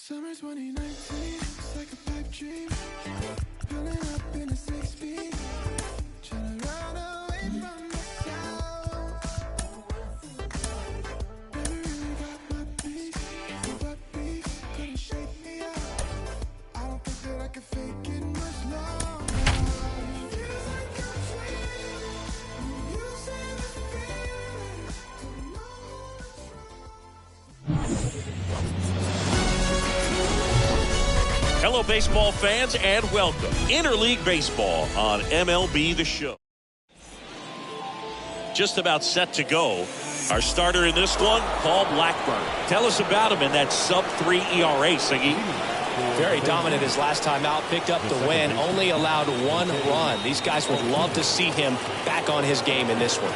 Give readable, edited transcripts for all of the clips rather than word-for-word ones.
Summer 2019, it's like a pipe dream. Pulling up in a 6-speed, trying to run away from the sound. Never really got my piece, but beef couldn't shake me up. I don't think that I can fake it much longer. Feels like I'm dreaming. You say this feeling, don't know what's wrong. Hello, baseball fans, and welcome. Interleague Baseball on MLB The Show. Just about set to go. Our starter in this one, Paul Blackburn. Tell us about him in that sub-3 ERA, Siggy. Very dominant his last time out, picked up the win, only allowed 1 run. These guys would love to see him back on his game in this one.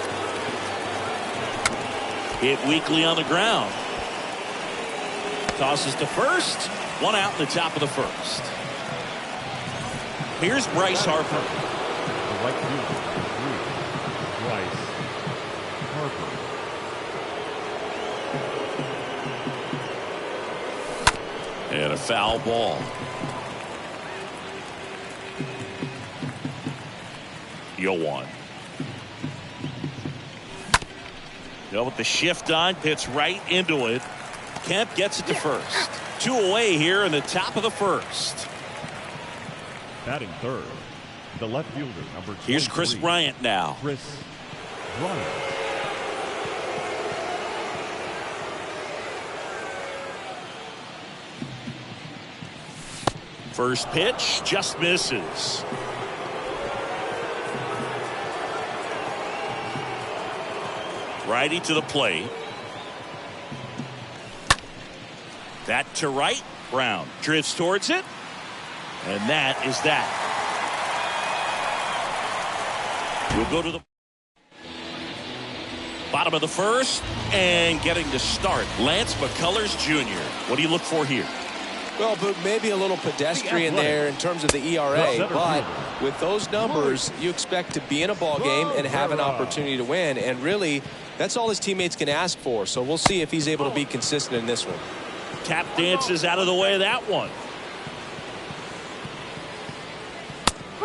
Hit weakly on the ground. Tosses to first. 1 out in the top of the first. Here's Bryce Harper. The right fielder, Bryce Harper. And a foul ball. Yoan. With the shift on, hits right into it. Kemp gets it to first. 2 away here in the top of the first. Batting third, the left fielder, number 23. Here's Chris Bryant now. Chris Bryant. First pitch just misses. Righty to the plate. That to right. Brown drifts towards it. And that is that. We'll go to the bottom of the first. And getting to start, Lance McCullers Jr. What do you look for here? Well, but maybe a little pedestrian there in terms of the ERA, but with those numbers, you expect to be in a ball game and have an opportunity to win. And really, that's all his teammates can ask for. So we'll see if he's able to be consistent in this one. Tap dances out of the way of that one.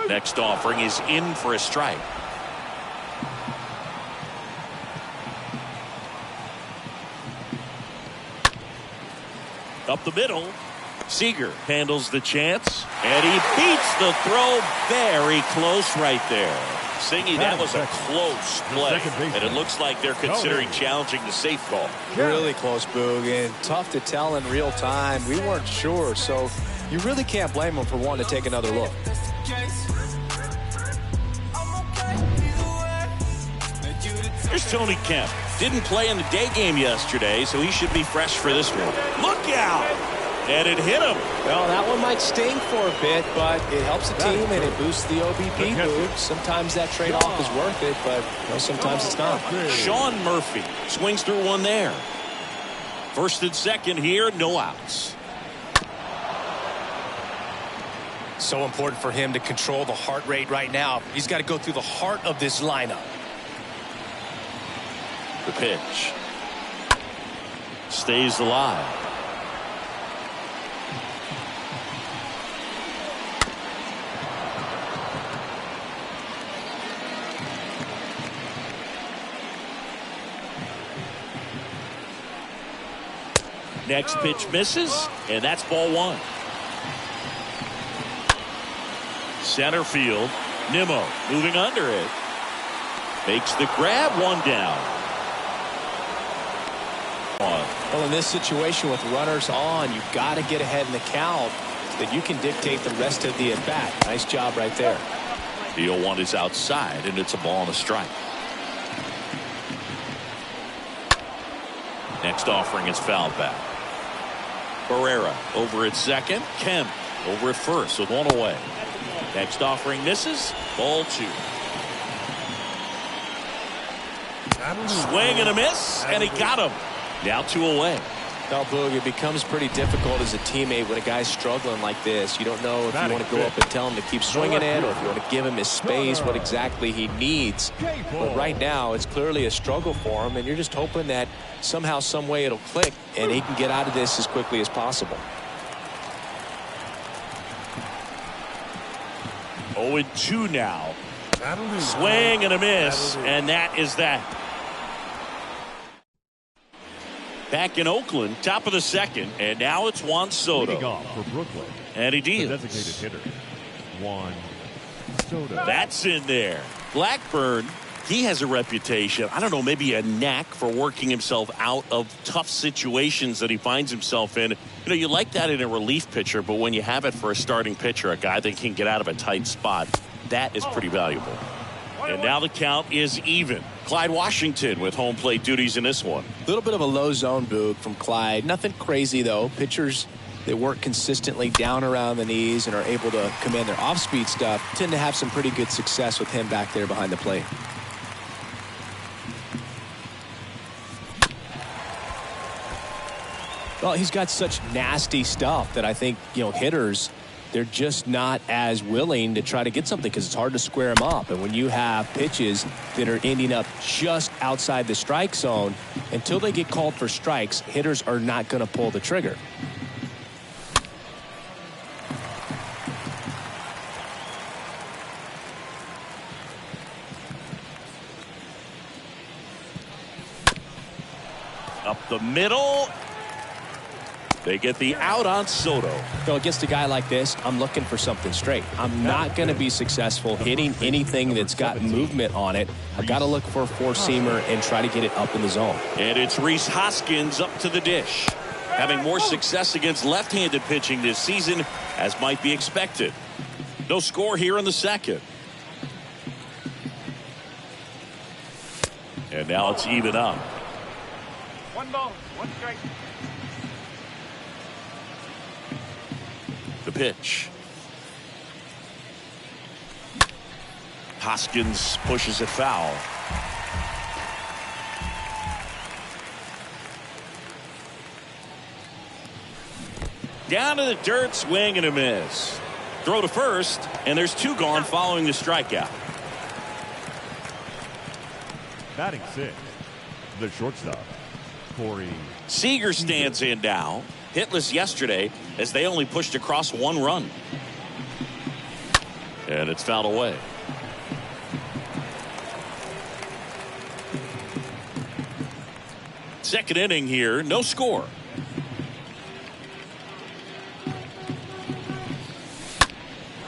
Next offering is in for a strike. Up the middle. Seager handles the chance, and he beats the throw very close right there. Singy, that was a close play, and it looks like they're considering challenging the safe call. Really close, Boog, and tough to tell in real time. We weren't sure, so you really can't blame them for wanting to take another look. Here's Tony Kemp. Didn't play in the day game yesterday, so he should be fresh for this one. Look out! And it hit him. Well, that one might sting for a bit, but it helps the team and it boosts the OBP Boog. Sometimes that trade-off is worth it, but sometimes it's not. Sean Murphy swings through one there. First and second here, no outs. So important for him to control the heart rate right now. He's got to go through the heart of this lineup. The pitch stays alive. Next pitch misses, and that's ball 1. Center field. Nimmo moving under it. Makes the grab, 1 down. Well, in this situation with runners on, you've got to get ahead in the count so that you can dictate the rest of the at-bat. Nice job right there. The 0-1 is outside, and it's a ball and a strike. Next offering is fouled back. Barrera over at second. Kemp over at first with 1 away. Next offering misses. Ball 2. Swing and a miss, and he got him. Now 2 away. Now, Boog, it becomes pretty difficult as a teammate when a guy's struggling like this. You don't know if you want to go up and tell him to keep swinging it or if you want to give him his space, what exactly he needs. But right now, it's clearly a struggle for him, and you're just hoping that somehow, some way it'll click, and he can get out of this as quickly as possible. 0-2 now. Swing and a miss, and that is that. Back in Oakland, top of the second, and now it's Juan Soto. Leading off for Brooklyn, and he deals. the designated hitter, Juan Soto. That's in there. Blackburn, he has a reputation, I don't know, maybe a knack for working himself out of tough situations that he finds himself in. You know, you like that in a relief pitcher, but when you have it for a starting pitcher, a guy that can get out of a tight spot, that is pretty valuable. And now the count is even. Clyde Washington with home plate duties in this one. A little bit of a low zone, Boog, from Clyde. Nothing crazy, though. Pitchers, they work consistently down around the knees and are able to command their off-speed stuff. Tend to have some pretty good success with him back there behind the plate. Well, he's got such nasty stuff that I think, hitters, they're just not as willing to try to get something because it's hard to square them up. And when you have pitches that are ending up just outside the strike zone, until they get called for strikes, hitters are not going to pull the trigger. Up the middle. They get the out on Soto. So against a guy like this, I'm looking for something straight. I'm not going to be successful hitting anything that's got movement on it. I've got to look for a four-seamer and try to get it up in the zone. And it's Rhys Hoskins up to the dish. Having more success against left-handed pitching this season, as might be expected. No score here in the second. And now it's even up. 1 ball, 1 strike. The pitch. Hoskins pushes it foul. Down to the dirt, swing and a miss. Throw to first, and there's 2 gone following the strikeout. Batting 6, the shortstop, Corey Seager stands in now. Hitless yesterday as they only pushed across 1 run. And it's fouled away. Second inning here, no score.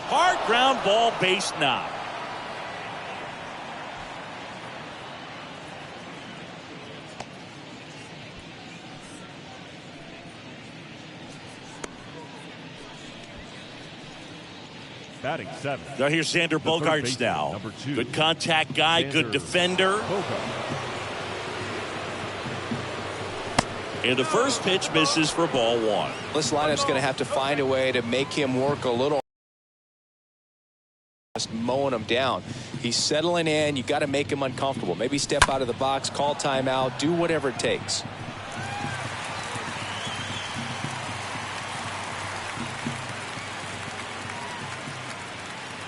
Hard ground ball, base knock. batting 7. Now here's Xander Bogaerts now. Number 2. Good contact guy, good defender. And the first pitch misses for ball 1. This lineup's going to have to find a way to make him work a little. Just mowing him down. He's settling in. You got to make him uncomfortable. Maybe step out of the box, call timeout, do whatever it takes.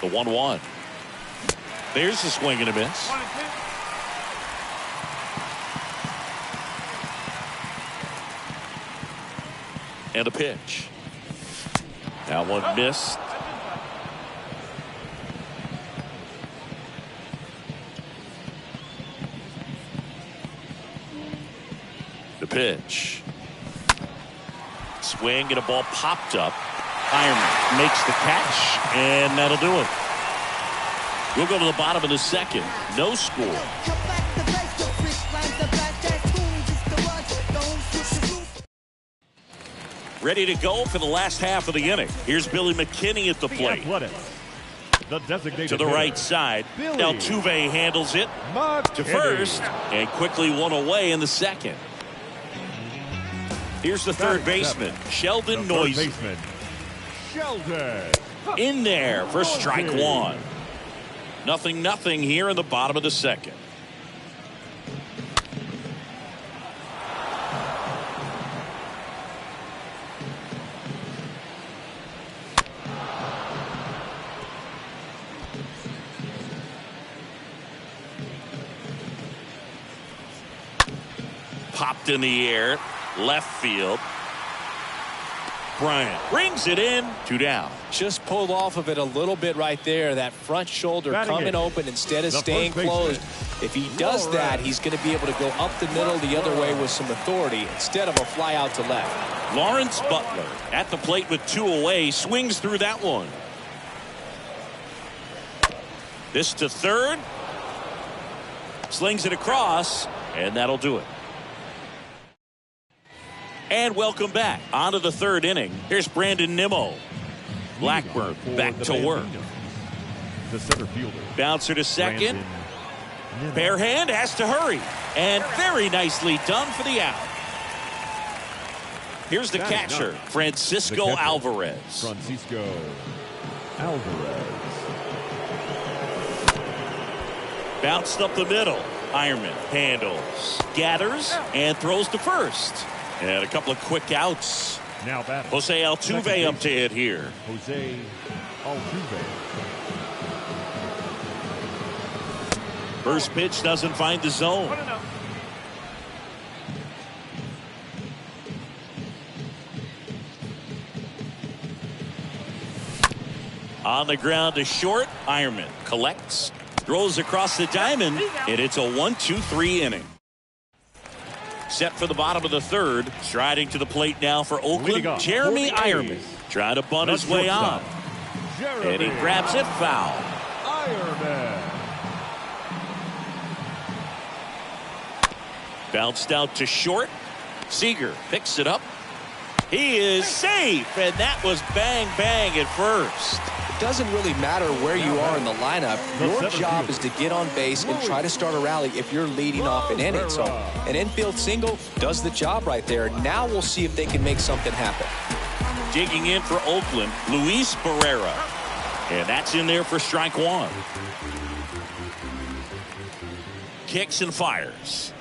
The 1-1. There's the swing and a miss. And a pitch. That one missed. The pitch. Swing and a ball popped up. Ironman makes the catch, and that'll do it. We'll go to the bottom of the second. No score. Ready to go for the last half of the inning. Here's Billy McKinney at the plate. The designated to the hitter, right side. Billy Altuve handles it to first and quickly one away in the second. Here's the third baseman, Sheldon Noisy. Sheldon. In there for strike 1. 0-0 here in the bottom of the second. Popped in the air, left field. Bryant brings it in. 2 down. Just pulled off of it a little bit right there. That front shoulder coming open instead of staying closed. If he does that, he's going to be able to go up the middle the other way with some authority instead of a fly out to left. Lawrence Butler at the plate with 2 away, swings through that one. This to third. Slings it across, and that'll do it. And welcome back. On to the 3rd inning. Here's Brandon Nimmo. Blackburn back to work. The center fielder. Bouncer to second. Bare hand has to hurry. And very nicely done for the out. Here's the catcher, Francisco Alvarez. Francisco Alvarez. Bounced up the middle. Ironman handles, gathers, and throws to first. And a couple of quick outs. Now batting. Jose Altuve up to hit here. Jose Altuve. First pitch doesn't find the zone. On the ground to short. Ironman collects. Throws across the diamond, and it's a 1-2-3 inning. Set for the bottom of the 3rd. Striding to the plate now for Oakland, Jeremy Ironman. Trying to bunt his way on. And he grabs it foul. Ironman. Bounced out to short. Seager picks it up. He is safe, and that was bang, bang at first. It doesn't really matter where you are in the lineup. Your job is to get on base and try to start a rally if you're leading off an inning. So an infield single does the job right there. Now we'll see if they can make something happen. Digging in for Oakland, Luis Barrera. And that's in there for strike 1. Kicks and fires.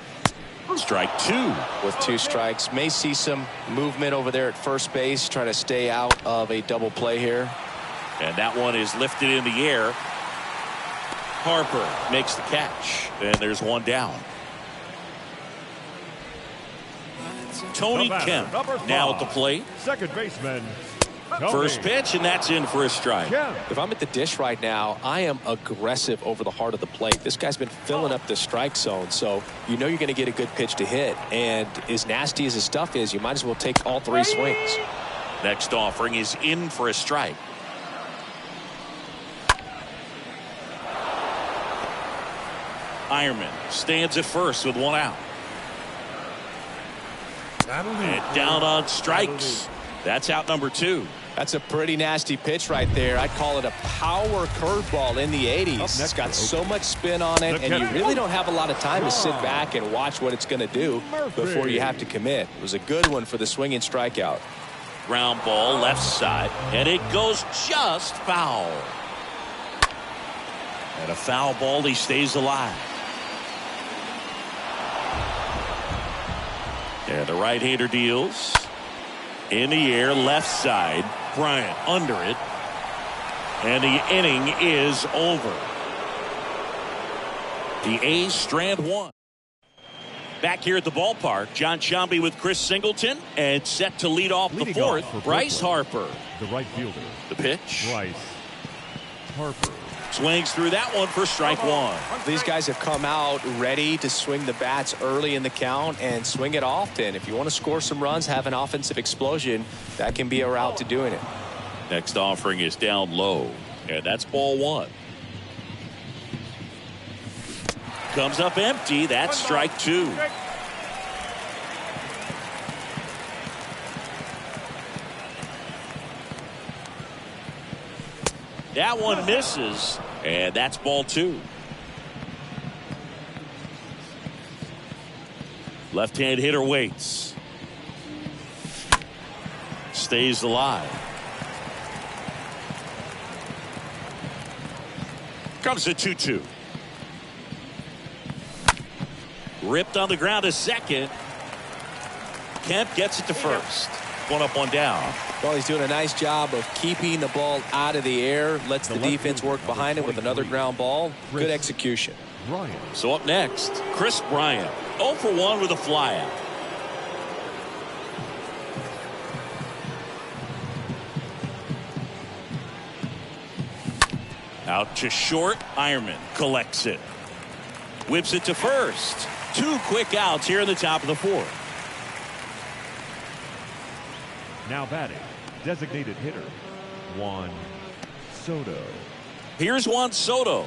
Strike 2. With 2 strikes, may see some movement over there at first base, trying to stay out of a double play here. And that one is lifted in the air. Harper makes the catch, and there's 1 down. Tony Kemp now at the plate. Second baseman. First pitch, and that's in for a strike. If I'm at the dish right now, I am aggressive over the heart of the plate. This guy's been filling up the strike zone, so you know you're going to get a good pitch to hit. And as nasty as his stuff is, you might as well take all 3 swings. Next offering is in for a strike. Ironman stands at first with 1 out. And down on strikes. That's out number 2. That's a pretty nasty pitch right there. I'd call it a power curveball in the 80s. It's got so much spin on it, and you really don't have a lot of time to sit back and watch what it's going to do before you have to commit. It was a good one for the swinging strikeout. Ground ball left side, and it goes just foul. And a foul ball, he stays alive. And the right-hander deals. In the air, left side. Bryant under it. And the inning is over. The A's strand 1. Back here at the ballpark, John Sciambi with Chris Singleton. And set to lead off the 4th, Bryce Harper. The right fielder. The pitch. Bryce Harper. Swings through that one for strike 1. These guys have come out ready to swing the bats early in the count and swing it often. If you want to score some runs, have an offensive explosion, that can be a route to doing it. Next offering is down low, and that's ball 1. Comes up empty. That's strike 2. That one misses, and that's ball 2. Left-hand hitter waits. Stays alive. Comes to 2-2. Ripped on the ground to second. Kemp gets it to first. 1 up, 1 down. Well, he's doing a nice job of keeping the ball out of the air. Lets the defense work behind it with another ground ball. Good execution. So up next, Chris Bryant. 0 for 1 with a flyout. Out to short. Ironman collects it. Whips it to first. 2 quick outs here in the top of the 4th. Now batting, designated hitter, Juan Soto. Here's Juan Soto.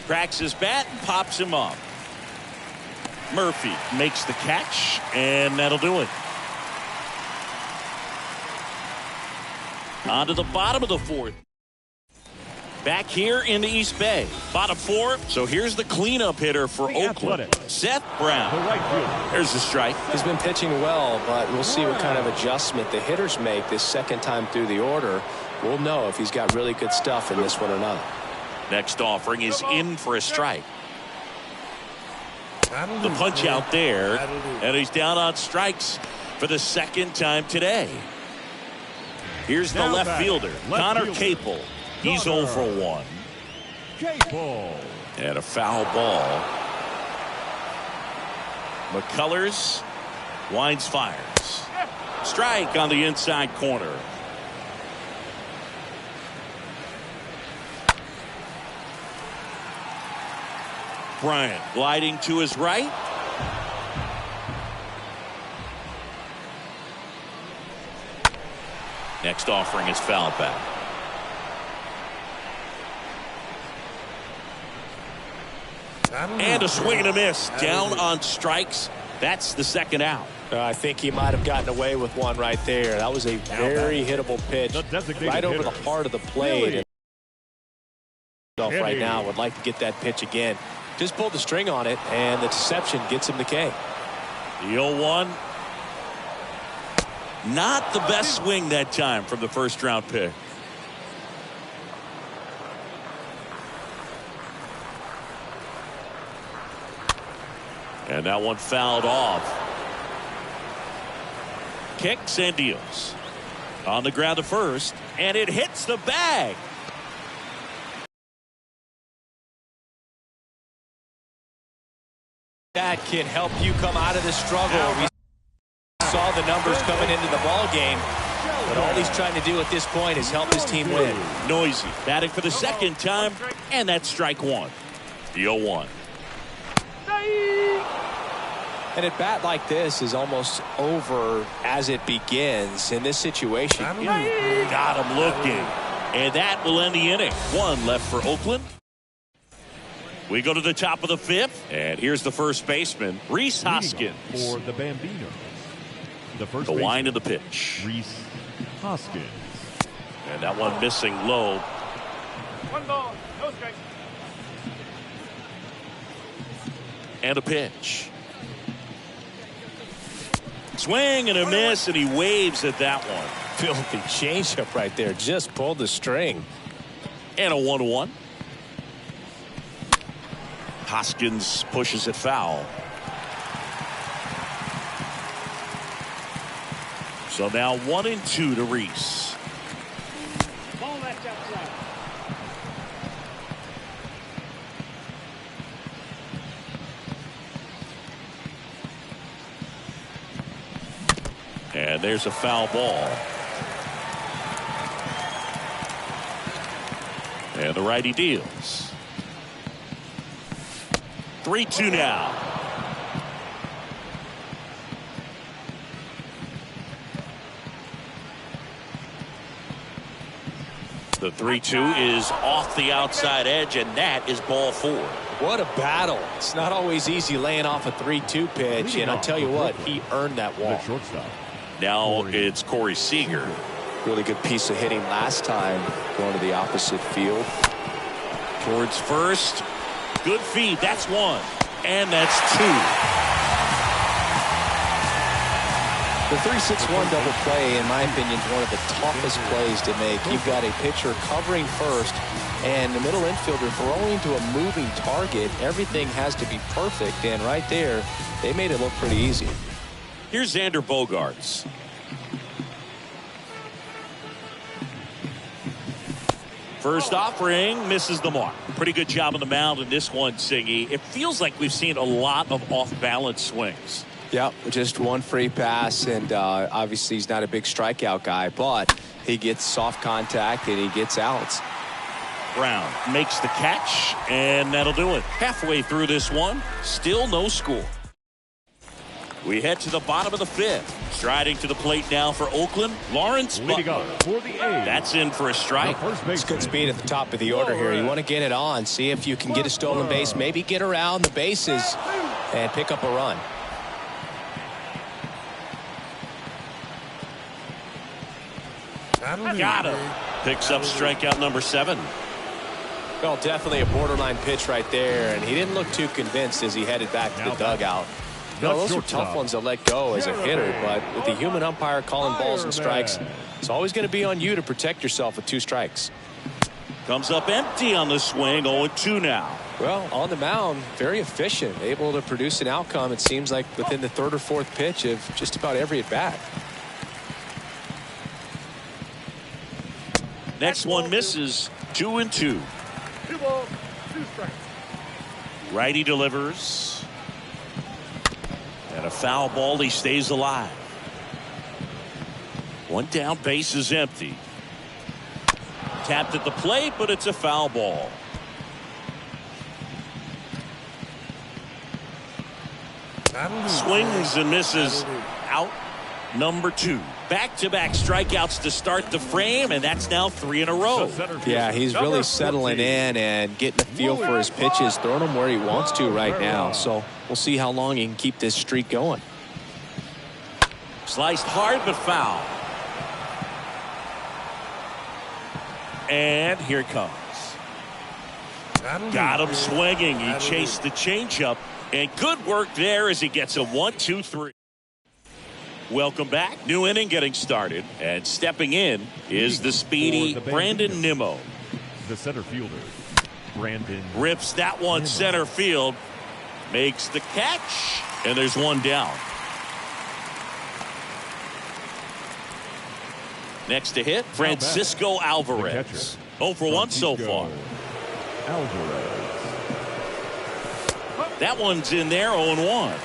Cracks his bat and pops him up. Murphy makes the catch, and that'll do it. On to the bottom of the 4th. Back here in the East Bay. Bottom 4. So here's the cleanup hitter for Oakland. Seth Brown. The right fielder. There's the strike. He's been pitching well, but we'll see what kind of adjustment the hitters make this second time through the order. We'll know if he's got really good stuff in this one or not. Next offering is in for a strike. The punch out there, and he's down on strikes for the second time today. Here's the left fielder, Connor Capel. He's 0 for 1. Capel. And a foul ball. McCullers winds, fires. Strike on the inside corner. Bryant gliding to his right. Next offering is fouled back. And a swing and a miss. Down on strikes. That's the second out. I think he might have gotten away with one right there. That was a very hittable pitch right over the heart of the plate. Right now would like to get that pitch again. Just pulled the string on it, and the deception gets him the K. The 0-1. Not the best swing that time from the first round pick. And that one fouled off. Kicks and deals. On the ground to first, and it hits the bag. That can help you come out of this struggle. We saw the numbers coming into the ball game, but all he's trying to do at this point is help his team win. Noisy batting for the second time, and that's strike 1. The 0-1. And a bat like this is almost over as it begins. In this situation, you got him looking, and that will end the inning. 1 left for Oakland. We go to the top of the 5th, and here's the first baseman, Rhys Hoskins. For the Bambinos. The wind of the pitch. Rhys Hoskins. And that one missing low. 1 ball, no strike. And a pitch. Swing and a miss, and he waves at that one. Filthy changeup right there. Just pulled the string. And a 1-1. Hoskins pushes it foul. So now 1-2 to Rhys. Ball that's outside. And there's a foul ball. And the righty deals. 3-2 now. The 3-2 is off the outside edge, and that is ball 4. What a battle. It's not always easy laying off a 3-2 pitch, and I'll tell you what, he earned that walk. Now it's Corey Seager. Really good piece of hitting last time, going to the opposite field. Towards first. Good feed. That's 1. And that's 2. The 3-6-1 double play, in my opinion, is one of the toughest plays to make. You've got a pitcher covering first and the middle infielder throwing to a moving target. Everything has to be perfect, and right there, they made it look pretty easy. Here's Xander Bogaerts. First offering misses the mark. Pretty good job on the mound in this one, Singy. It feels like we've seen a lot of off-balance swings. Yep, just one free pass, and obviously he's not a big strikeout guy, but he gets soft contact and he gets outs. Brown makes the catch, and that'll do it. Halfway through this one, still no score. We head to the bottom of the fifth. Striding to the plate now for Oakland, Lawrence Butler. For the A's. That's in for a strike. It's good speed at the top of the order here. You want to get it on, see if you can get a stolen base, maybe get around the bases and pick up a run. Got him. Picks up strikeout number 7. Well, definitely a borderline pitch right there, and he didn't look too convinced as he headed back to the dugout. You know, those are tough ones to let go as a hitter, but with the human umpire calling balls and strikes, it's always going to be on you to protect yourself with 2 strikes. Comes up empty on the swing, 0-2 now. Well, on the mound, very efficient, able to produce an outcome, it seems like, within the 3rd or 4th pitch of just about every at-bat. Next one misses, 2-2. 2 balls, 2 strikes. Righty delivers. And a foul ball, he stays alive. One down, base is empty. Tapped at the plate, but it's a foul ball. Swings and misses. Out number 2. Back-to-back strikeouts to start the frame, and that's now 3 in a row. Yeah, he's really settling in and getting a feel for his pitches, throwing them where he wants to right now. So we'll see how long he can keep this streak going. Sliced hard but foul. And here it comes. Got him swinging. He chased the changeup, and good work there as he gets a 1-2-3. Welcome back. New inning getting started. And stepping in is the speedy Brandon Nimmo. The center fielder, Brandon. Rips that one Nimmo. Center field. Makes the catch. And there's one down. Next to hit, Francisco Alvarez. 0 for 1 so far. Alvarez. That one's in there, 0-1.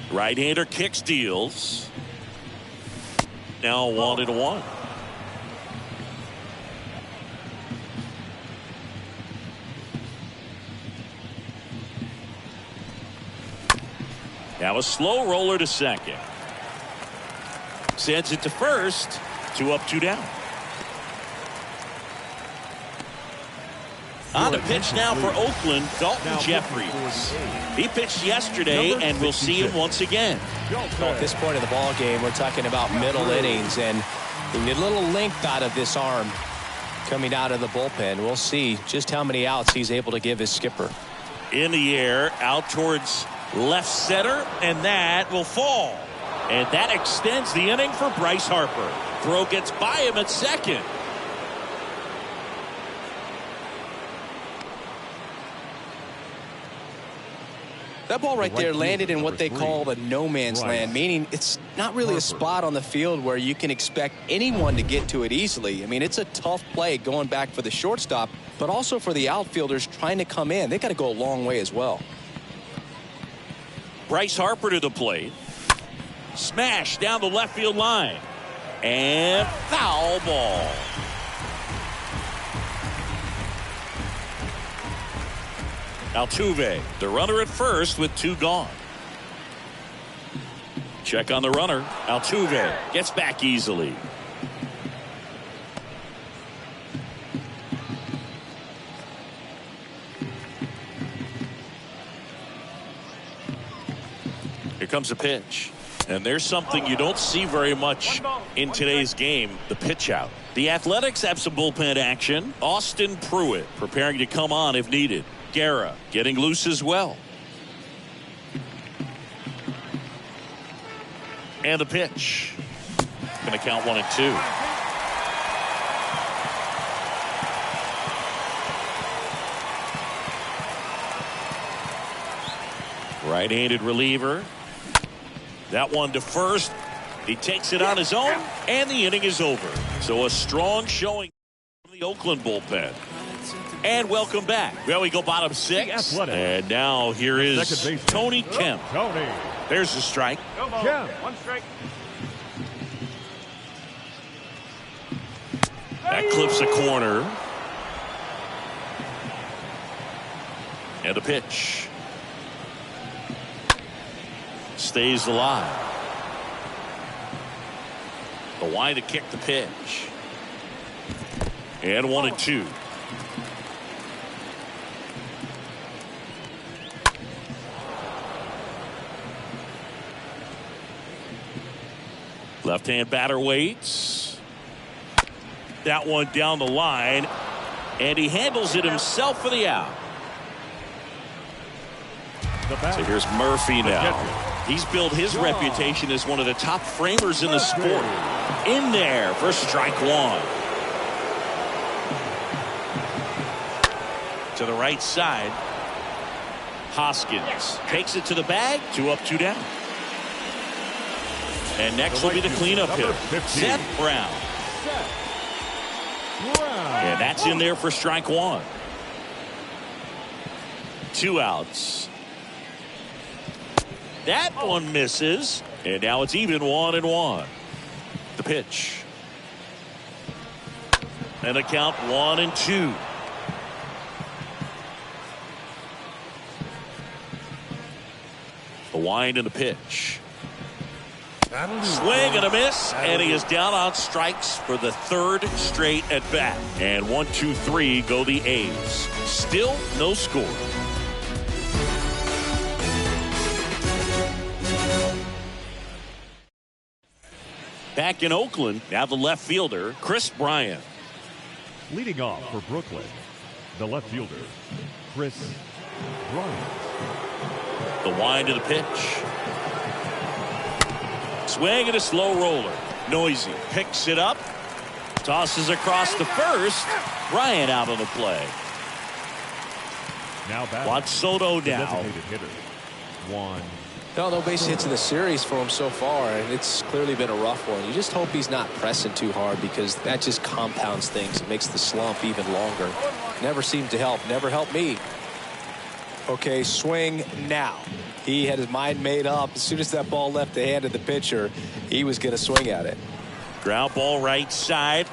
Right-hander kick steals. Now 1-1. Now a slow roller to second. Sends it to first. 2 up, 2 down. On the pitch now for Oakland, Dalton Jeffries. He pitched yesterday, and we'll see him once again. At this point of the ball game, we're talking about middle innings, and we need a little length out of this arm coming out of the bullpen. We'll see just how many outs he's able to give his skipper. In the air, out towards left center, and that will fall. And that extends the inning for Bryce Harper. Throw gets by him at second. That ball right there landed in what they call the no man's land, meaning it's not really a spot on the field where you can expect anyone to get to it easily. I mean, it's a tough play going back for the shortstop, but also for the outfielders trying to come in. They got to go a long way as well. Bryce Harper to the plate. Smash down the left field line. And foul ball. Altuve, the runner at first with 2 gone. Check on the runner. Altuve gets back easily. Here comes a pitch. And there's something you don't see very much in today's game, the pitch out. The Athletics have some bullpen action. Austin Pruitt preparing to come on if needed. Guerra getting loose as well. And the pitch. Going to count 1 and 2. Right-handed reliever. That one to first. He takes it on his own, and the inning is over. So a strong showing from the Oakland bullpen. And welcome back. Well, we go bottom 6. And now here is Tony Kemp. There's the strike. Kemp. 1 strike. That clips a corner. And a pitch. Stays alive. The wide to kick the pitch. And 1-2. Left-hand batter waits. That one down the line. And he handles it himself for the out. So here's Murphy now. He's built his reputation as one of the top framers in the sport. In there for strike 1. To the right side. Hoskins takes it to the bag. 2 up, 2 down. And next will be the cleanup hitter, Seth Brown. And that's in there for strike 1. 2 outs. That one misses. And now it's even 1-1. The pitch. And the count 1-2. The wind and the pitch. Swing and a miss, and he is down on strikes for the 3rd straight at bat. And 1-2-3 go the A's. Still no score. Back in Oakland, now the left fielder, Chris Bryant. Leading off for Brooklyn, the left fielder, Chris Bryant. The wind of the pitch. Swing and a slow roller. Noisy picks it up. Tosses across the first. Bryant out on the play. Now back. Juan Soto now. Designated hitter. 1. No base hits in the series for him so far, and it's clearly been a rough one. You just hope he's not pressing too hard, because that just compounds things. It makes the slump even longer. Never seemed to help. Never helped me. Okay, swing now. He had his mind made up. As soon as that ball left the hand of the pitcher, he was going to swing at it. Ground ball right side.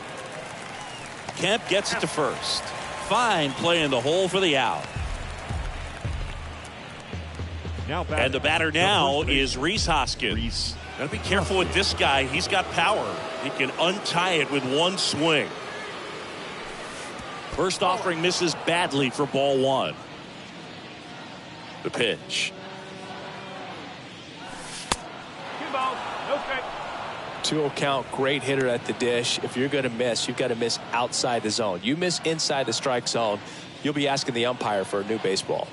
Kemp gets it to first. Fine play in the hole for the out. And the batter now is Rhys Hoskins. Gotta be careful with this guy. He's got power. He can untie it with one swing. First offering misses badly for ball 1. The pitch. 2 balls. No strike. 2-0 count, great hitter at the dish. If you're going to miss, you've got to miss outside the zone. You miss inside the strike zone, you'll be asking the umpire for a new baseball.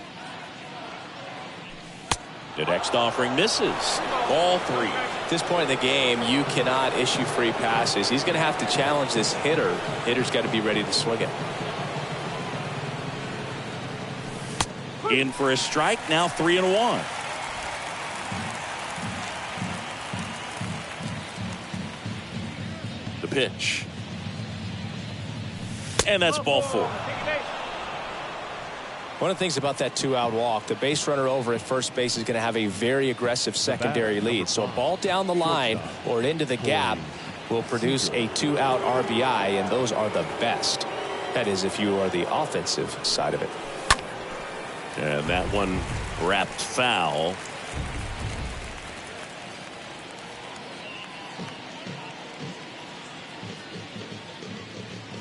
The next offering misses. Ball 3. At this point in the game, you cannot issue free passes. He's going to have to challenge this hitter. Hitter's got to be ready to swing it. In for a strike, now 3-1. The pitch. And that's ball 4. One of the things about that 2-out walk, the base runner over at first base is going to have a very aggressive secondary lead. So a ball down the line or into the gap will produce a 2-out RBI, and those are the best. That is, if you are the offensive side of it. And that one wrapped foul.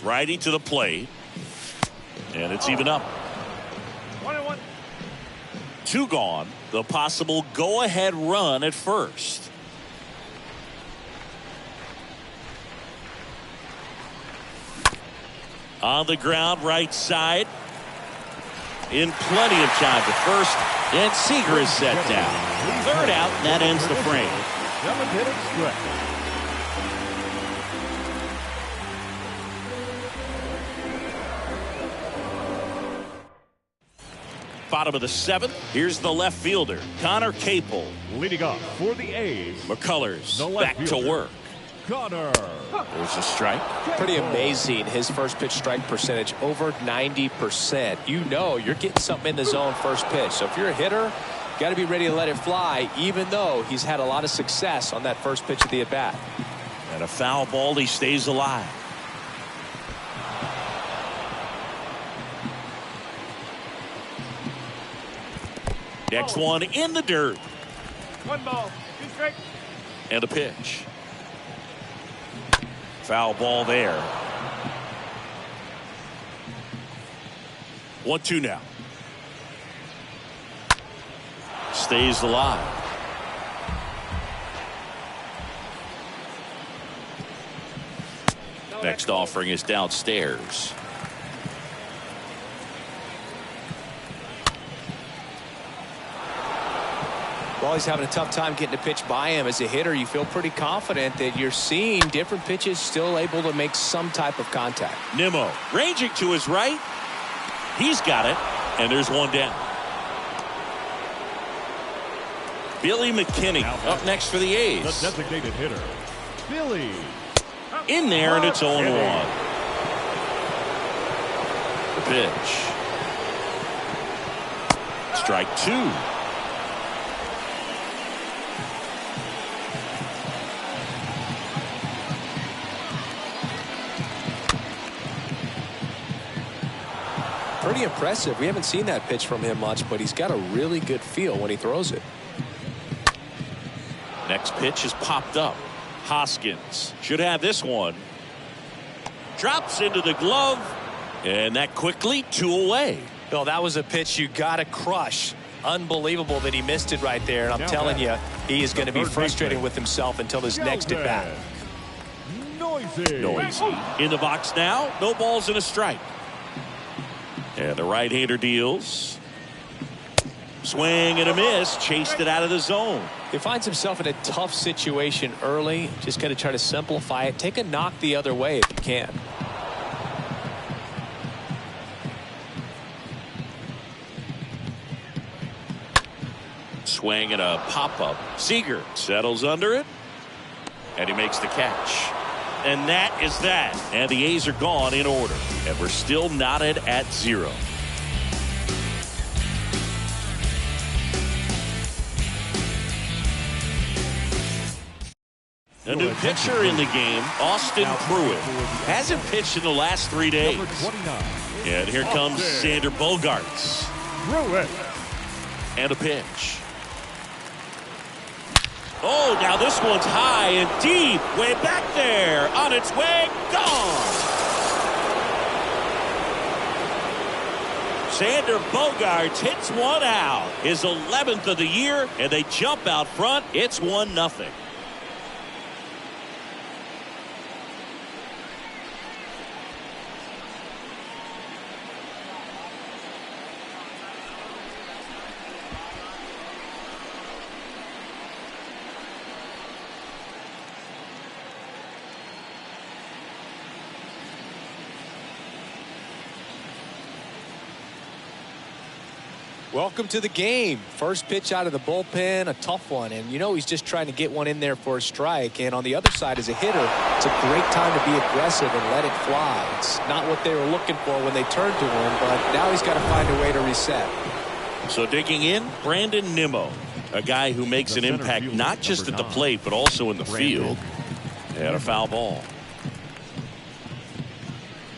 Righty to the plate. And it's even up. 1-1. 2 gone. The possible go-ahead run at first. On the ground, right side. In plenty of time to first. And Seager is set down. 3rd out, and that ends the frame. 7-inning stretch. Bottom of the 7th. Here's the left fielder, Connor Capel. Leading off for the A's, McCullers the left back to fielder, work. Connor. There's a strike. Pretty amazing, his first pitch strike percentage, over 90%. You know you're getting something in the zone first pitch. So if you're a hitter, got to be ready to let it fly, even though he's had a lot of success on that first pitch of the at-bat. And a foul ball, he stays alive. Next one in the dirt. 1 ball, 2 strikes. And a pitch. Foul ball there. 1-2 now. Stays alive. Next offering is downstairs. Well, he's having a tough time getting a pitch by him. As a hitter, you feel pretty confident that you're seeing different pitches still able to make some type of contact. Nimmo ranging to his right. He's got it, and there's one down. Billy McKinney up next for the A's. The designated hitter, Billy. In there, and it's 0-1. The pitch. Strike 2. Pretty impressive. We haven't seen that pitch from him much, but he's got a really good feel when he throws it. Next pitch is popped up. Hoskins should have this one. Drops into the glove, and that quickly 2 away. Bill, that was a pitch you got to crush. Unbelievable that he missed it right there. And I'm telling you, he is going to be frustrated with himself until his next at bat. Noisy in the box now. No balls and a strike. And the right-hander deals. Swing and a miss. Chased it out of the zone. He finds himself in a tough situation early. Just got to try to simplify it. Take a knock the other way if you can. Swing and a pop-up. Seager settles under it. And he makes the catch. And that is that. And the A's are gone in order. And we're still knotted at 0. A new pitcher in the game, Austin Pruitt. Hasn't pitched in the last 3 days. And here comes Xander Bogaerts. Pruitt. And a pitch. Oh, now this one's high and deep. Way back there. On its way. Gone. Xander Bogaerts hits one out. His 11th of the year. And they jump out front. It's 1-0. Welcome to the game. First pitch out of the bullpen, a tough one. And you know he's just trying to get one in there for a strike. And on the other side, as a hitter, it's a great time to be aggressive and let it fly. It's not what they were looking for when they turned to him, but now he's got to find a way to reset. So digging in, Brandon Nimmo, a guy who makes an impact not just at the plate, but also in the field. And a foul ball.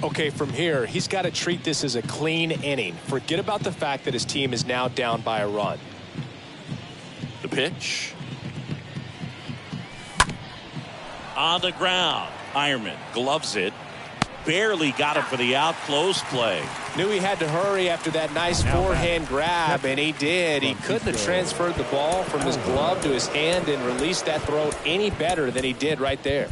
Okay, from here, he's got to treat this as a clean inning. Forget about the fact that his team is now down by a run. The pitch. On the ground. Ironman gloves it. Barely got him for the out. Close play. Knew he had to hurry after that nice forehand grab, and he did. He couldn't have transferred the ball from his glove to his hand and released that throw any better than he did right there.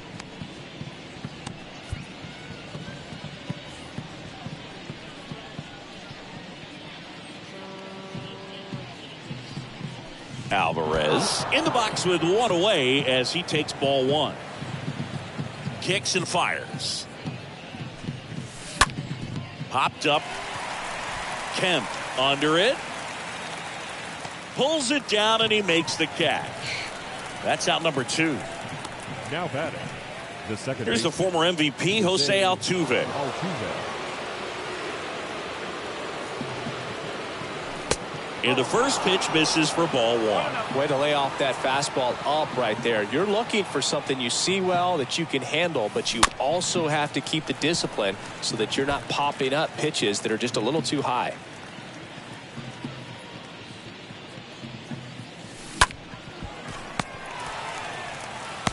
Alvarez in the box with one away as he takes ball 1. Kicks and fires. Popped up. Kemp under it. Pulls it down and he makes the catch. That's out number 2. Now batting. The second Here's the former MVP, Jose Altuve. And the first pitch misses for ball 1. Way to lay off that fastball up right there. You're looking for something you see well that you can handle, but you also have to keep the discipline so that you're not popping up pitches that are just a little too high.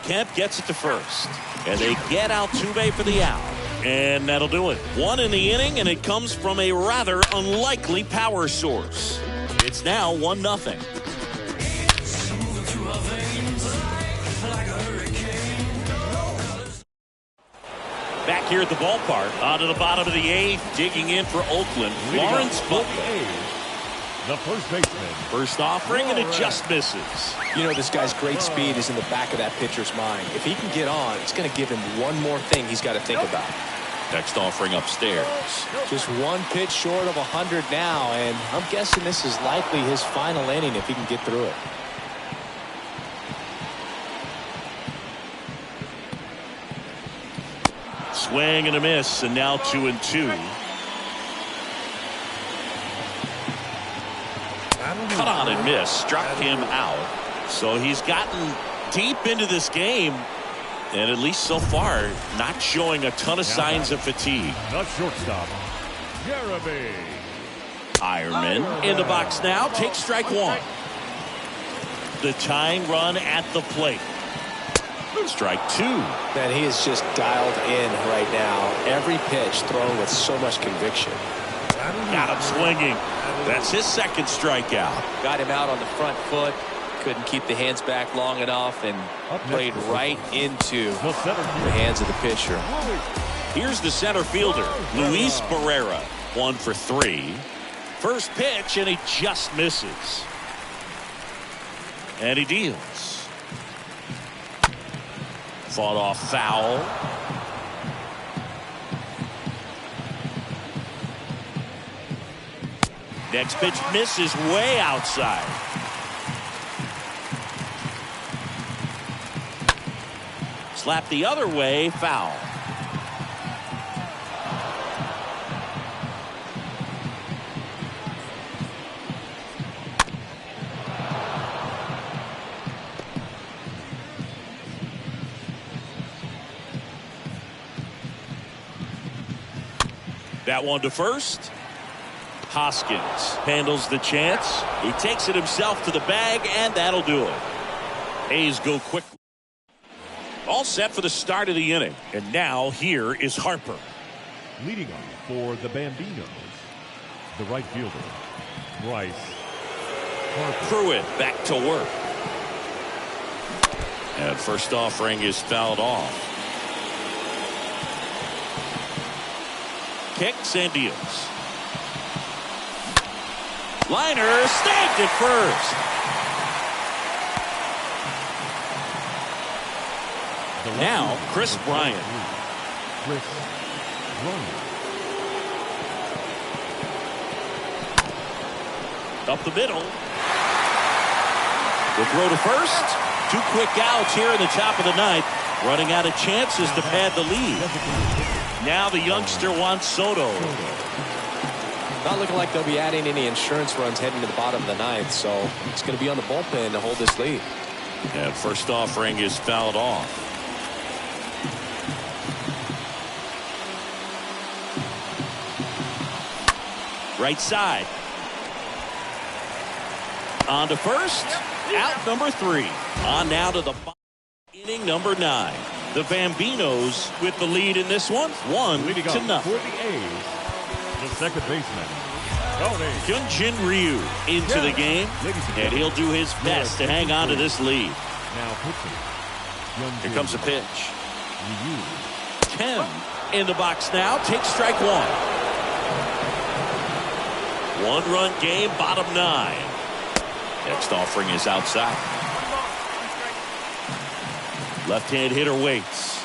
Kemp gets it to first. And they get Altuve for the out. And that'll do it. 1 in the inning, and it comes from a rather unlikely power source. It's now 1-0. Back here at the ballpark, on to the bottom of the 8th, digging in for Oakland, Lawrence Butler. The first baseman. First offering, and it just misses. You know, this guy's great speed is in the back of that pitcher's mind. If he can get on, it's going to give him one more thing he's got to think about. Next offering upstairs. Just one pitch short of 100 now, and I'm guessing this is likely his final inning if he can get through it. Swing and a miss, and now 2-2. Cut on and miss, struck him out. So he's gotten deep into this game, and at least so far, not showing a ton of signs of fatigue. The shortstop, Jeremy. Ironman in the box now, takes strike 1. The tying run at the plate. Strike 2. Man, he is just dialed in right now. Every pitch thrown with so much conviction. Got him swinging. That's his second strikeout. Got him out on the front foot. Couldn't keep the hands back long enough and played right into the hands of the pitcher. Here's the center fielder, Luis Barrera. 1 for 3. First pitch, and he just misses. And he deals. Fought off foul. Next pitch misses way outside. Slap the other way, foul. That one to first. Hoskins handles the chance. He takes it himself to the bag, and that'll do it. A's go quickly. All set for the start of the inning. And now here is Harper. Leading off for the Bambinos, the right fielder, Bryce Harper. Pruitt back to work. And first offering is fouled off. Kicks and deals. Liner snagged at first. Now Chris Bryant. Chris Bryant. Up the middle. The throw to first. 2 quick outs here in the top of the 9th. Running out of chances to pad the lead. Now the youngster Juan Soto. Not looking like they'll be adding any insurance runs heading to the bottom of the 9th, so it's going to be on the bullpen to hold this lead. And first offering is fouled off. Right side. On to first. Out number 3. On now to the inning number 9. The Bambinos with the lead in this one. 1-0. For the A's, the second baseman, Hyunjin Ryu into the game, and he'll do his best to hang on to this lead. Now pitching. Here comes a pitch. 10 in the box now. Takes strike 1. 1-run game, bottom 9. Next offering is outside. Left-hand hitter waits.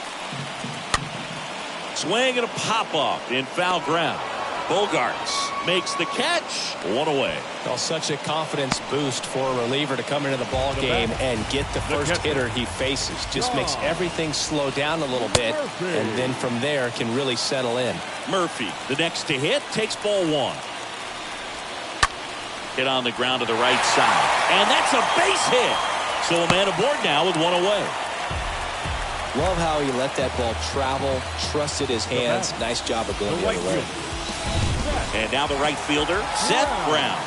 Swing and a pop-off in foul ground. Bogarts makes the catch. One away. Well, such a confidence boost for a reliever to come into the ball game and get the first hitter he faces. Just makes everything slow down a little bit, and then from there can really settle in. Murphy, the next to hit, takes ball one. Hit on the ground to the right side. And that's a base hit. So a man aboard now with one away. Love how he let that ball travel, trusted his hands. Nice job of going the other way. And now the right fielder, Seth Brown.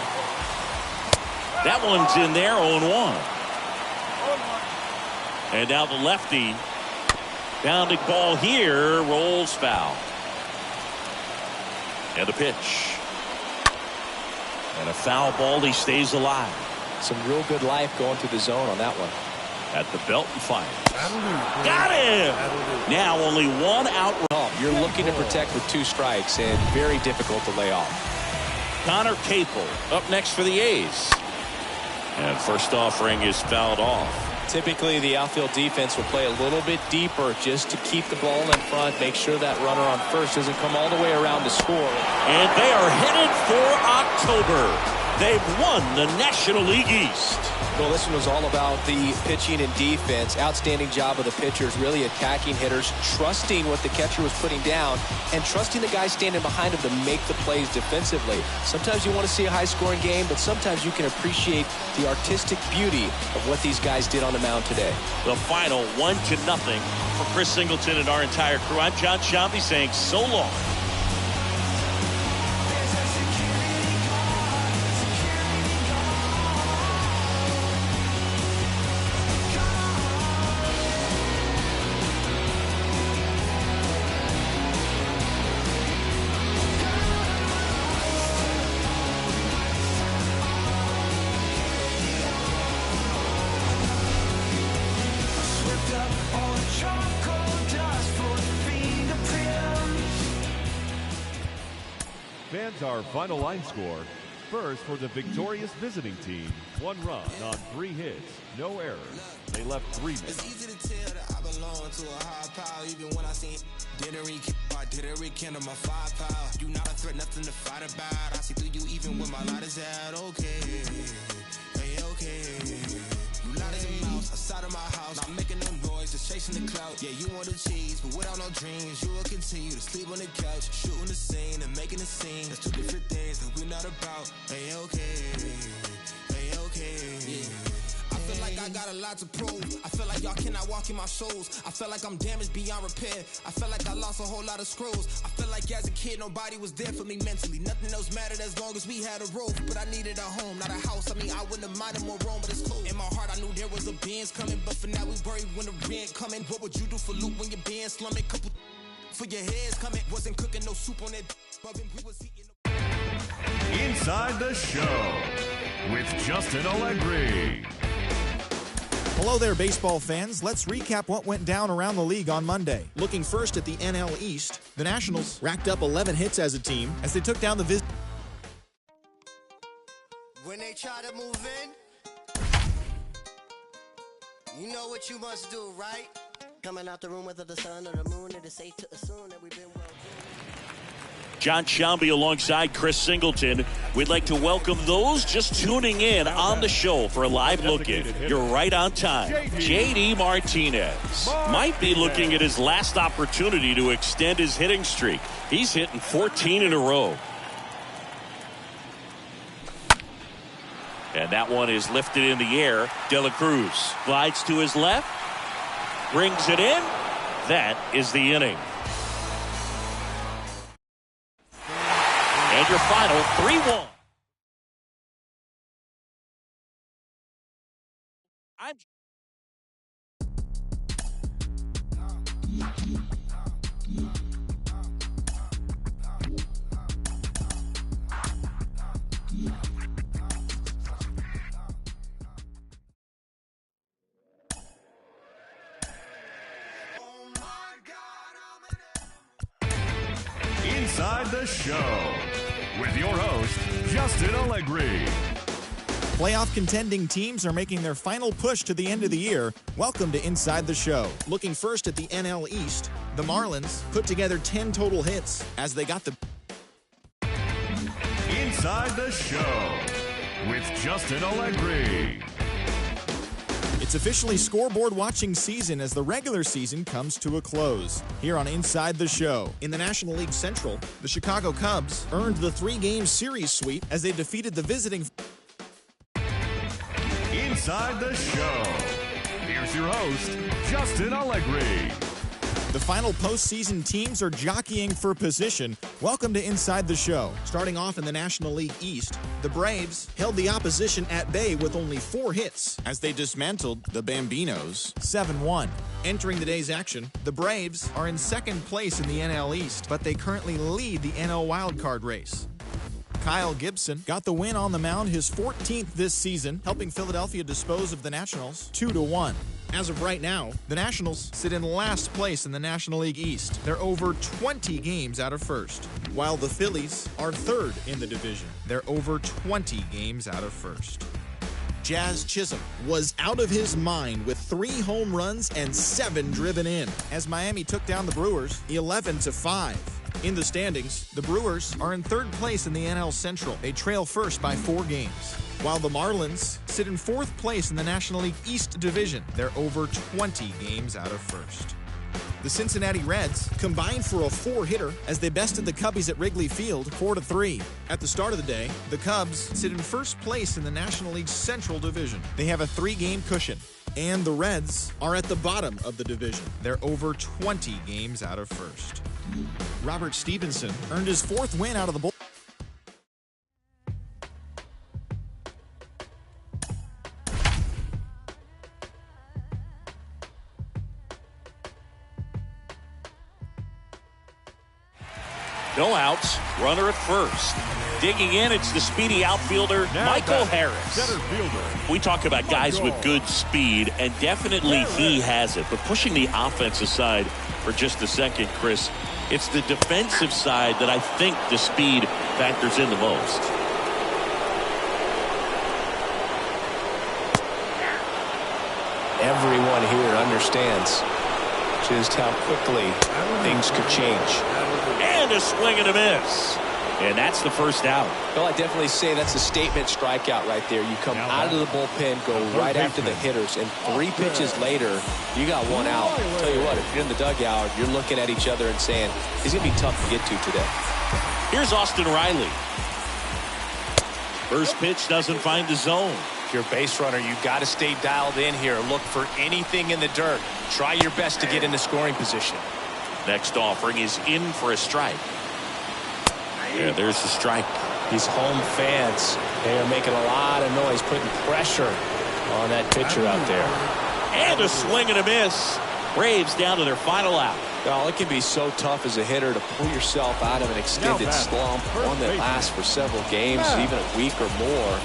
That one's in there, 0-1. And now the lefty. Bounding ball here, rolls foul. And the pitch. And a foul ball, he stays alive. Some real good life going through the zone on that one. At the belt and fires. Got him! Now only one out. You're looking to protect with 2 strikes, and very difficult to lay off. Connor Capel up next for the A's. And first offering is fouled off. Typically, the outfield defense will play a little bit deeper just to keep the ball in front, make sure that runner on first doesn't come all the way around to score. And they are headed for October. They've won the National League East. Well, this one was all about the pitching and defense. Outstanding job of the pitchers, really attacking hitters, trusting what the catcher was putting down, and trusting the guy standing behind him to make the plays defensively. Sometimes you want to see a high-scoring game, but sometimes you can appreciate the artistic beauty of what these guys did on the mound today. The final 1-0 for Chris Singleton and our entire crew. I'm John Sciambi saying so long. Fans, our final line score. First for the victorious visiting team. 1 run on 3 hits. No errors. They left 3 men. It's easy to tell that I belong to a high power, even when I seen didn't rekindle my firepower. You not a threat, nothing to fight about. I see through you even when my light is out. Okay, hey, okay. You light as a mouse outside of my house, not making no noise, just chasing the clout. Yeah, you want the cheese, but without no dreams, you will continue to sleep on the couch, shooting the scene and making a scene. That's 2 different things that we're not about. Hey, okay, yeah. I feel like I got a lot to prove. I feel like y'all cannot walk in my shoes. I feel like I'm damaged beyond repair. I feel like I lost a whole lot of screws. I feel like as a kid nobody was there for me mentally. Nothing else mattered as long as we had a roof. But I needed a home, not a house. I mean, I wouldn't have minded more wrong, but it's cool. In my heart I knew there was a Benz coming, but for now we worried when the rent coming. What would you do for loot when your Benz slumming? Couple for your heads coming. Wasn't cooking no soup on that oven. We was eating. Inside the Show with Justin Allegri. Hello there, baseball fans. Let's recap what went down around the league on Monday. Looking first at the NL East, the Nationals racked up 11 hits as a team as they took down the When they try to move in, you know what you must do, right? Coming out the room whether the sun or the moon, it is safe to assume that we've been well. John Sciambi alongside Chris Singleton. We'd like to welcome those just tuning in on the show for a live look-in. You're right on time. JD Martinez might be looking at his last opportunity to extend his hitting streak. He's hitting 14 in a row. And that one is lifted in the air. De La Cruz glides to his left, brings it in. That is the inning. And your final 3-1. Inside the Show with your host, Justin Allegri. Playoff contending teams are making their final push to the end of the year. Welcome to Inside the Show. Looking first at the NL East, the Marlins put together 10 total hits as they got the Inside the Show with Justin Allegri. It's officially scoreboard watching season as the regular season comes to a close. Here on Inside the Show. In the National League Central, the Chicago Cubs earned the 3-game series sweep as they defeated the visiting... Inside the Show. Here's your host, Justin Allegri. The final postseason teams are jockeying for position. Welcome to Inside the Show. Starting off in the National League East, the Braves held the opposition at bay with only 4 hits as they dismantled the Bambinos 7-1. Entering the day's action, the Braves are in second place in the NL East, but they currently lead the NL wildcard race. Kyle Gibson got the win on the mound, his 14th this season, helping Philadelphia dispose of the Nationals 2-1. As of right now, the Nationals sit in last place in the National League East. They're over 20 games out of first, while the Phillies are third in the division. They're over 20 games out of first. Jazz Chisholm was out of his mind with 3 home runs and 7 driven in as Miami took down the Brewers 11-5. In the standings, the Brewers are in third place in the NL Central. They trail first by 4 games, while the Marlins sit in 4th place in the National League East Division. They're over 20 games out of first. The Cincinnati Reds combined for a 4-hitter as they bested the Cubbies at Wrigley Field 4-3. At the start of the day, the Cubs sit in 1st place in the National League Central Division. They have a 3-game cushion. And the Reds are at the bottom of the division. They're over 20 games out of first. Robert Stevenson earned his 4th win out of the bullpen. No outs, runner at first. Digging in, it's the speedy outfielder, Michael Harris. Center fielder. We talk about guys with good speed, and definitely he has it. But pushing the offense aside for just a second, Chris, it's the defensive side that I think the speed factors in the most. Everyone here understands just how quickly things could change. And a swing and a miss. And that's the first out. Well, I definitely say that's a statement strikeout right there. You come out of the bullpen, go right after the hitters, and 3 pitches later, you got 1 out. I'll tell you what, if you're in the dugout, you're looking at each other and saying, he's going to be tough to get to today. Here's Austin Riley. First pitch doesn't find the zone. If you're a base runner, you've got to stay dialed in here. Look for anything in the dirt. Try your best to get into scoring position. Next offering is in for a strike. Yeah, there's the strike. These home fans, they are making a lot of noise, putting pressure on that pitcher out there. And a swing and a miss. Braves down to their final out. Well, it can be so tough as a hitter to pull yourself out of an extended slump, one that lasts for several games, even a week or more.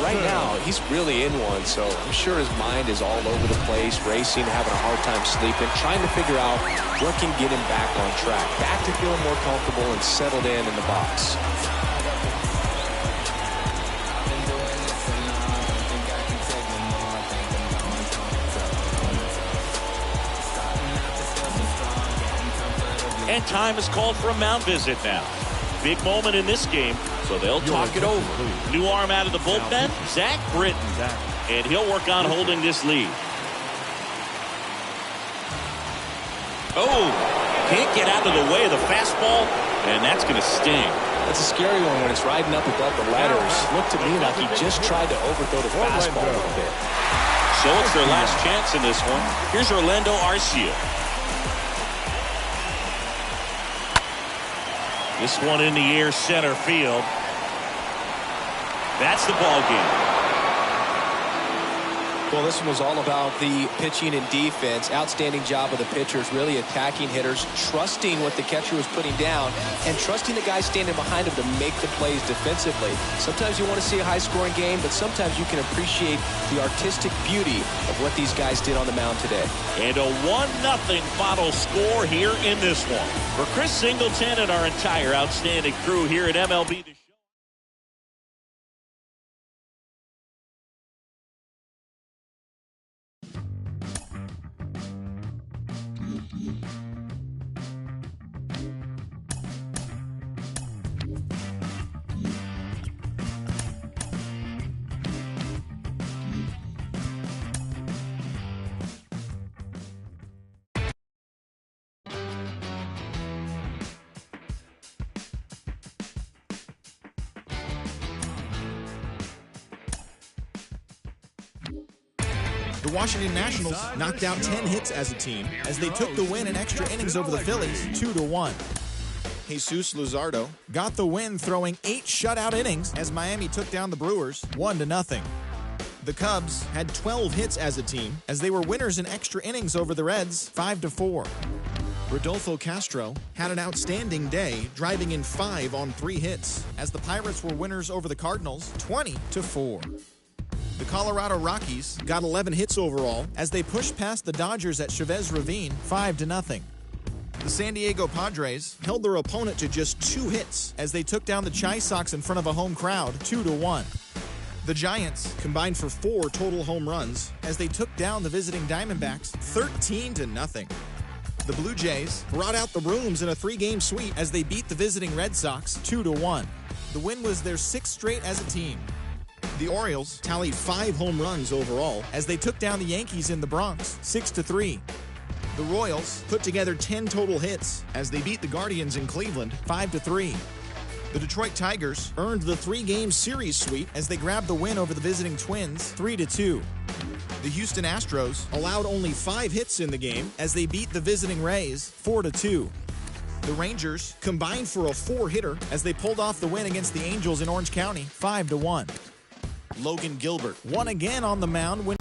Right now, he's really in one, so I'm sure his mind is all over the place, racing, having a hard time sleeping, trying to figure out what can get him back on track, back to feeling more comfortable and settled in the box. And time is called for a mound visit now. Big moment in this game, so they'll talk it over. New arm out of the bullpen, Zach Britton. And he'll work on holding this lead. Oh, can't get out of the way of the fastball, and that's going to sting. That's a scary one when it's riding up above the letters. Looked to me like he just tried to overthrow the fastball a little bit. So it's their last chance in this one. Here's Orlando Arcia. This one in the air, center field. That's the ball game. Well, this one was all about the pitching and defense. Outstanding job of the pitchers, really attacking hitters, trusting what the catcher was putting down, and trusting the guys standing behind him to make the plays defensively. Sometimes you want to see a high-scoring game, but sometimes you can appreciate the artistic beauty of what these guys did on the mound today. And a 1-0 final score here in this one. For Chris Singleton and our entire outstanding crew here at MLB The Show. The Washington Nationals knocked out 10 hits as a team as they took the win in extra innings over the Phillies 2-1. Jesus Luzardo got the win throwing 8 shutout innings as Miami took down the Brewers 1-0. The Cubs had 12 hits as a team as they were winners in extra innings over the Reds 5-4. Rodolfo Castro had an outstanding day, driving in 5 on 3 hits as the Pirates were winners over the Cardinals 20-4. The Colorado Rockies got 11 hits overall as they pushed past the Dodgers at Chavez Ravine 5-0. The San Diego Padres held their opponent to just 2 hits as they took down the Chi Sox in front of a home crowd 2-1. The Giants combined for 4 total home runs as they took down the visiting Diamondbacks 13-0. The Blue Jays brought out the brooms in a 3-game sweep as they beat the visiting Red Sox 2-1. The win was their 6th straight as a team. The Orioles tallied 5 home runs overall as they took down the Yankees in the Bronx 6-3. The Royals put together 10 total hits as they beat the Guardians in Cleveland 5-3. The Detroit Tigers earned the 3-game series sweep as they grabbed the win over the visiting Twins 3-2. The Houston Astros allowed only 5 hits in the game as they beat the visiting Rays 4-2. The Rangers combined for a 4-hitter as they pulled off the win against the Angels in Orange County 5-1. Logan Gilbert won again on the mound when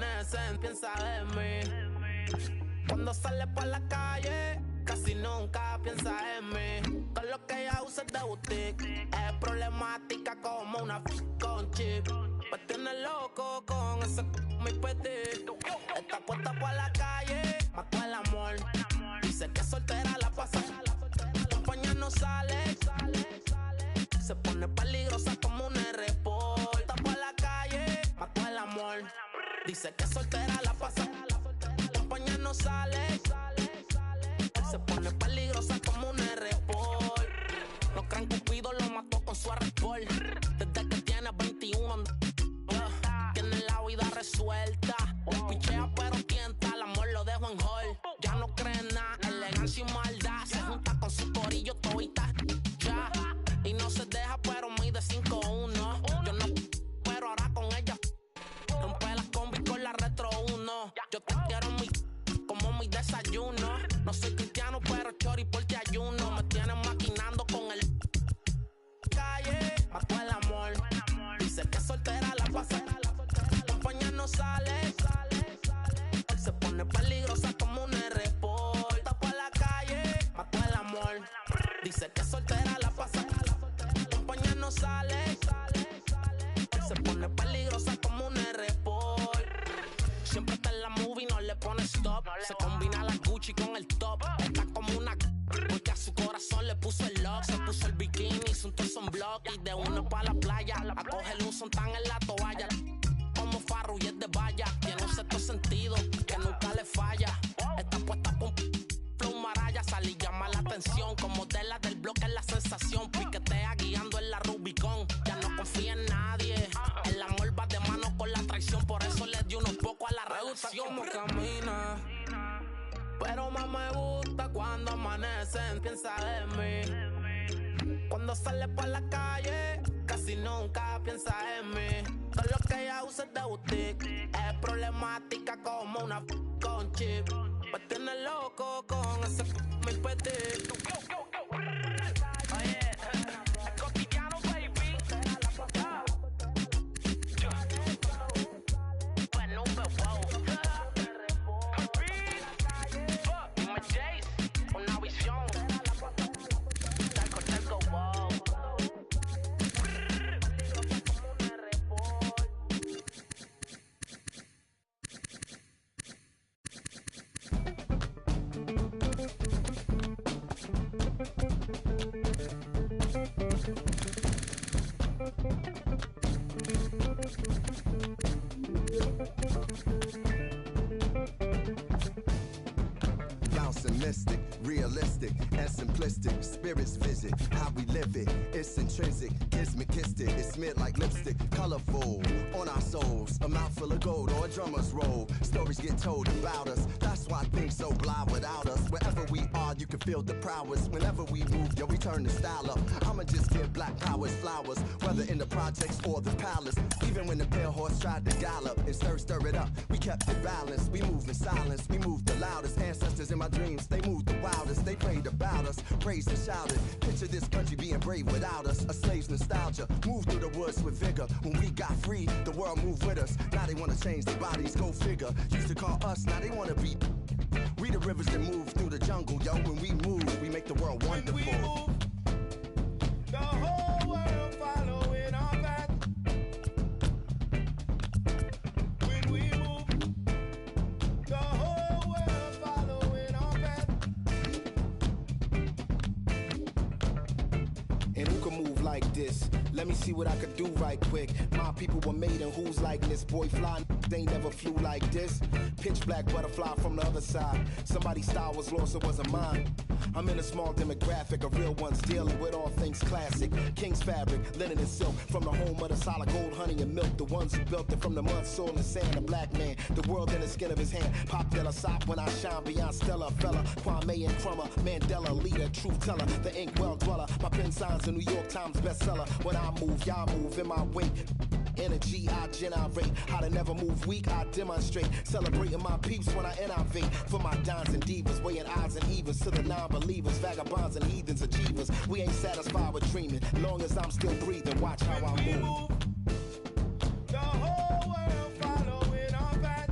amanecen, piensa en mí. Cuando sale por la calle, casi nunca piensa en mí. Con lo que ella usa es de boutique, es problemática como una con chip. Me tiene loco con ese mi petit. Está puesta por la calle, mató el amor. Dice que soltera la pasa, compañía no sale. Se pone peligrosa como un R-Port. Está por la calle, mató el amor. Dice que soltera la pasa, compañía no sale. Se pone peligrosa como un R-Port. No crean que Cupido lo mató con su R-Port. Desde que tiene 21 tiene la vida resuelta. Pichea pero tienta, el amor lo dejo en hall. Ya no cree en nada, elegancia y maldad. Se junta con su corillo todita ya. Y no se deja pero mide 5'1". Yo no pero ahora con ella rompe las combi con la Retro 1. Yo te quiero como mi desayuno. No soy cristiano pero chori por te ayuno. Me tienen maquinando con el calle, mató el amor. Dice que soltera la pasa, compañía no sale. Se pone peligrosa como un R-Port. Está por la calle, mató el amor. Dice que soltera la pasa, compañía no sale. Se pone peligrosa como un R-Port. Siempre está en la movie, no le pone stop. Se combina la Gucci con el top. Está como una porque a su corazón le puso el lock. Se puso el bikini, hizo un torso en block. Y de uno pa' la playa a cogerle un sontán en la toalla. Como Farru y es de valla. Tiene un sexto sentido que nunca le falla. Está puesta con flow maraya. Sale y llama la atención. Como de la del bloque es la sensación. Piquetea guiando en la Rubicon. Ya no confía en nadie. El amor va de mano con la traición. Por eso le dio unos pocos a la relación. Como camina, pero más me gusta cuando amanecen, piensa en mí. Cuando sale por la calle, casi nunca piensa en mí. Con lo que ella usa es de boutique, es problemática como una con chip. Me tiene loco con ese mi petit. Oye, es cotidiano, baby. Bueno, wow. Una visión. Talco, wow. Bouncing mystic, realistic, and simplistic. Spirits visit how we live it. It's intrinsic, kismet kissed it. It's smeared like lipstick, colorful on our souls. A mouthful of gold or a drummer's roll. Stories get told about us. That's why things so blah without us. Wherever we are, you can feel the prowess. Whenever we move, yo, we turn the style up. I'ma just give black powers flowers, whether in the projects or the palace. Even when the pale horse tried to gallop and stir it up, we kept it balanced. We move in silence, we move the loudest. Ancestors in my dreams, they moved the wildest. They prayed about us, praised and shouted. Picture this country being brave without us. A slave's nostalgia, moved through the woods with vigor. When we got free, the world moved with us. Now they wanna change their bodies, go figure. Used to call us, now they wanna be. We the rivers that move through the jungle, yo. When we move, we make the world wonderful. When we move, the whole world following our path. When we move, the whole world following our path. And who can move like this? Let me see what I could do right quick. My people were made in whose likeness? Boy, fly, they never flew like this. Pitch black butterfly from the other side. Somebody's style was lost, it wasn't mine. I'm in a small demographic of real ones dealing with all things classic. King's fabric, linen and silk. From the home of the solid gold, honey and milk. The ones who built it from the mud, soil and sand. A black man, the world in the skin of his hand. Pop de la sop when I shine beyond Stella. Fella, Kwame and Crummer. Mandela, leader, truth teller. The ink well dweller. My pen signs a New York Times bestseller. When I move, y'all move in my wake. Energy, I generate. How to never move weak, I demonstrate. Celebrating my peeps when I innovate. For my dons and divas, weighing odds and evens to the non-believers, vagabonds and heathens, achievers. We ain't satisfied with dreaming. Long as I'm still breathing, watch how I move. The whole world following our path.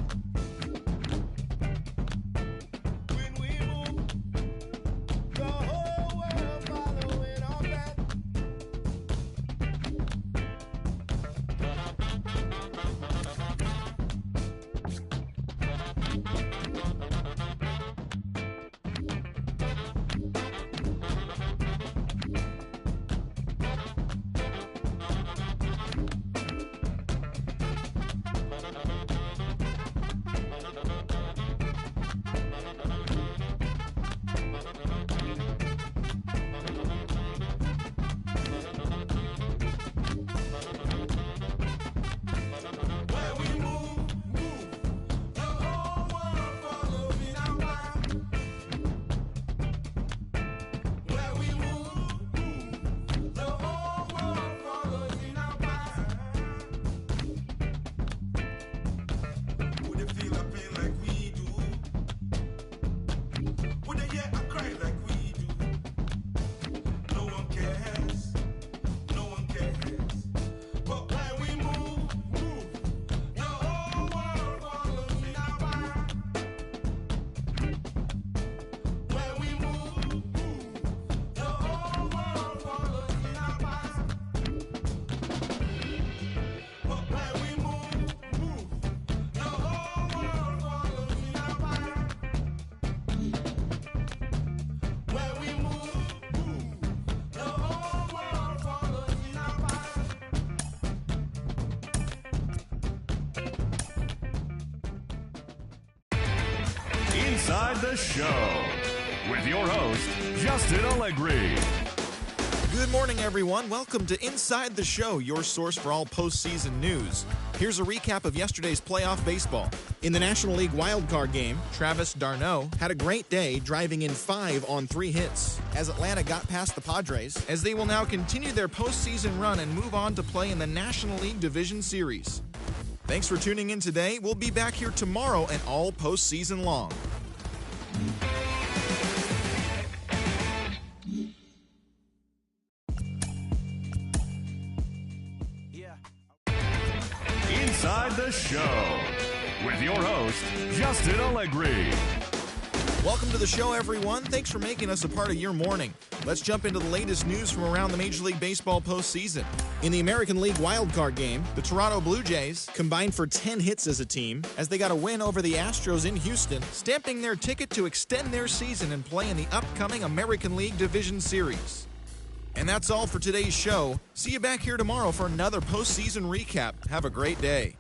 Inside the Show with your host, Justin Allegri. Good morning, everyone. Welcome to Inside the Show, your source for all postseason news. Here's a recap of yesterday's playoff baseball. In the National League wildcard game, Travis d'Arnaud had a great day, driving in 5 on 3 hits as Atlanta got past the Padres, as they will now continue their postseason run and move on to play in the National League Division Series. Thanks for tuning in today. We'll be back here tomorrow and all postseason long. Inside the Show with your host, Justin Allegri. Welcome to the show, everyone. Thanks for making us a part of your morning. Let's jump into the latest news from around the Major League Baseball postseason. In the American League wildcard game, the Toronto Blue Jays combined for 10 hits as a team as they got a win over the Astros in Houston, stamping their ticket to extend their season and play in the upcoming American League Division Series. And that's all for today's show. See you back here tomorrow for another postseason recap. Have a great day.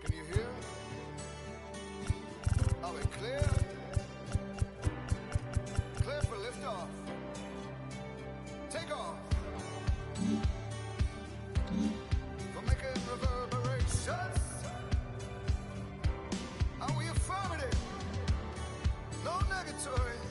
Can you hear? Are we clear? Clear for liftoff. Take off. For making reverberations. Are we affirmative? No negatory.